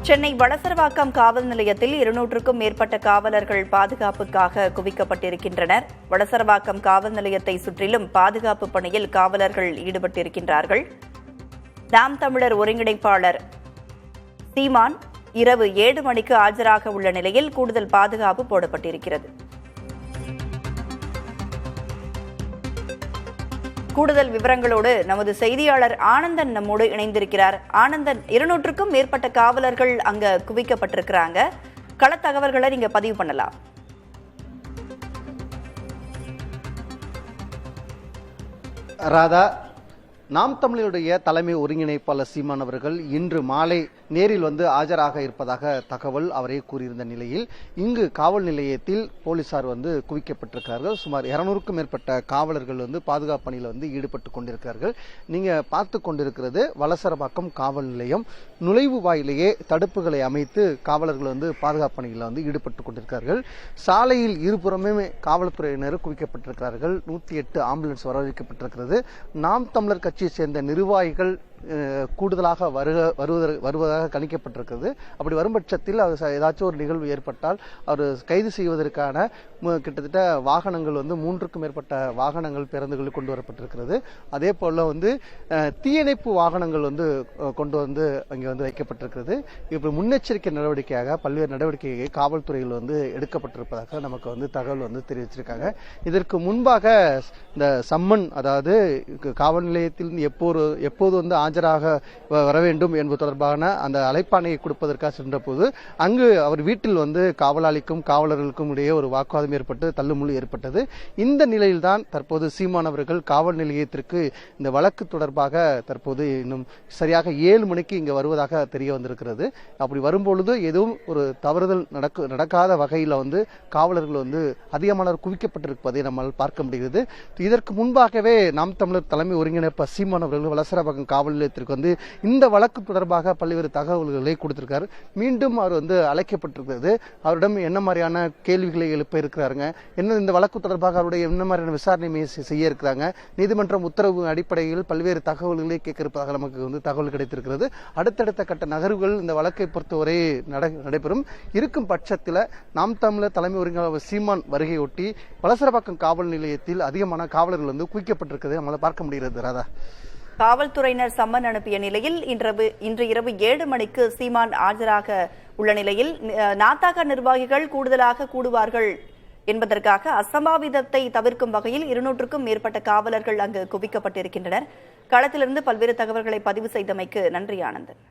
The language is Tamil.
சென்னை வளசரவாக்கம் காவல் நிலையத்தில் 200க்கும் மேற்பட்ட காவலர்கள் பாதுகாப்புக்காக குவிக்கப்பட்டிருக்கின்றனர். வளசரவாக்கம் காவல் நிலையத்தை சுற்றிலும் பாதுகாப்பு பணியில் காவலர்கள் ஈடுபட்டிருக்கின்றார்கள். நாம் தமிழர் ஒருங்கிணைப்பாளர் சீமான் இரவு 7 மணிக்கு ஆஜராக உள்ள நிலையில் கூடுதல் பாதுகாப்பு போடப்பட்டிருக்கிறது. கூடுதல் விவரங்களோடு நமது செய்தியாளர் ஆனந்தன் நம்மோடு இணைந்திருக்கிறார். ஆனந்தன், 200க்கும் மேற்பட்ட காவலர்கள் அங்க குவிக்கப்பட்டிருக்கிறாங்க. கள தகவல்களை நீங்க பதிவு பண்ணலாம். ராதா, நாம் தமிழருடைய தலைமை ஒருங்கிணைப்பாளர் சீமான் அவர்கள் இன்று மாலை நேரில் வந்து ஆஜராக இருப்பதாக தகவல் அவரே கூறியிருந்த நிலையில் இங்கு காவல் நிலையத்தில் போலீசார் வந்து குவிக்கப்பட்டிருக்கிறார்கள். சுமார் 200க்கும் மேற்பட்ட காவலர்கள் வந்து பாதுகாப்பு பணியில் வந்து ஈடுபட்டு கொண்டிருக்கிறார்கள். நீங்க பார்த்து கொண்டிருக்கிறது வளசரவாக்கம் காவல் நிலையம். நுழைவு வாயிலேயே தடுப்புகளை அமைத்து காவலர்கள் வந்து பாதுகாப்பு பணியில் வந்து ஈடுபட்டு கொண்டிருக்கிறார்கள். சாலையில் இருபுறமே காவல்துறையினர் குவிக்கப்பட்டிருக்கிறார்கள். 108 ஆம்புலன்ஸ் வரவழைக்கப்பட்டிருக்கிறது. நாம் தமிழர் கட்சியை சேர்ந்த நிர்வாகிகள் கூடுதலாக வருவதாக கணிக்கப்பட்டிருக்கிறது. அப்படி வரும் பட்சத்தில் ஏதாச்சும் ஒரு நிகழ்வு ஏற்பட்டால் அவர் கைது செய்வதற்கான கிட்டத்தட்ட வாகனங்கள் வந்து 3க்கும் மேற்பட்ட வாகனங்கள் பேருந்துகளில் கொண்டு வரப்பட்டிருக்கிறது. அதே போல வந்து தீயணைப்பு வாகனங்கள் வந்து கொண்டு வந்து அங்கே வந்து வைக்கப்பட்டிருக்கிறது. இப்படி முன்னெச்சரிக்கை நடவடிக்கையாக பல்வேறு நடவடிக்கைகள் காவல்துறையில் வந்து எடுக்கப்பட்டிருப்பதாக நமக்கு வந்து தகவல் வந்து தெரிவிச்சிருக்காங்க. இதற்கு முன்பாக இந்த சம்மன், அதாவது காவல் நிலையத்தில் எப்போது வந்து ஆஜராக வர வேண்டும் என்பது தொடர்பான அந்த அழைப்பாணையை கொடுப்பதற்காக சென்ற போது அங்கு அவர் வீட்டில் வந்து காவலாளிக்கும் காவலர்களுக்கும் இடையே ஒரு வாக்குவாதம் ஏற்பட்டு தள்ளுமுள்ளு ஏற்பட்டது. இந்த நிலையில்தான் தற்போது சீமான் அவர்கள் காவல் நிலையத்திற்கு இந்த வழக்கு தொடர்பாக தற்போது இன்னும் சரியாக 7 மணிக்கு இங்கு வருவதாக தெரிய வந்திருக்கிறது. அப்படி வரும்பொழுது எதுவும் ஒரு தவறுதல் நடக்காத வகையில் வந்து காவலர்கள் வந்து அதிகமானவர் குவிக்கப்பட்டிருப்பதை நம்மால் பார்க்க முடிகிறது. இதற்கு முன்பாகவே நாம் தமிழர் தலைமை ஒருங்கிணைப்பாளர் சீமான் அவர்கள் வளசரவாக்கம் காவல் நிலையத்திற்கு வந்து இந்த வழக்கு தொடர்பாக பல்வேறு தகவல்களை கொடுத்திருக்காரு. மீண்டும் அவர் வந்து அழைக்கப்பட்டிருக்கிறது. அவரிடம் என்ன மாதிரியான கேள்விகளை எழுப்ப இருக்கிறாருங்க, என்ன இந்த வழக்கு தொடர்பாக அவருடைய என்ன மாதிரியான விசாரணை செய்ய இருக்கிறாங்க, நீதிமன்றம் உத்தரவு அடிப்படையில் பல்வேறு தகவல்களை கேட்க இருப்பதாக நமக்கு வந்து தகவல் கிடைத்திருக்கிறது. அடுத்தடுத்த கட்ட நகர்வுகள் இந்த வழக்கை பொறுத்தவரை நடைபெறும். இருக்கும் பட்சத்தில் நாம் தமிழர் தலைமை ஒருங்கிணைப்பாளர் சீமான் வருகையொட்டி வளசரவாக்கம் காவல் நிலையத்தில் அதிகமான காவலர்கள் வந்து குவிக்கப்பட்டிருக்கிறது நம்மளால பார்க்க முடிகிறது. ராதா, காவல்துறையினர் சம்மன் அனுப்பிய நிலையில் இன்று இரவு 7 மணிக்கு சீமான் ஆஜராக உள்ள நிலையில் நாதாக நிர்வாகிகள் கூடுதலாக கூடுவார்கள் என்பதற்காக அசம்பாவிதத்தை தவிர்க்கும் வகையில் 200க்கும் மேற்பட்ட காவலர்கள் அங்கு குவிக்கப்பட்டிருக்கின்றனர். களத்திலிருந்து பல்வேறு தகவல்களை பதிவு செய்தமைக்கு நன்றி ஆனந்தன்.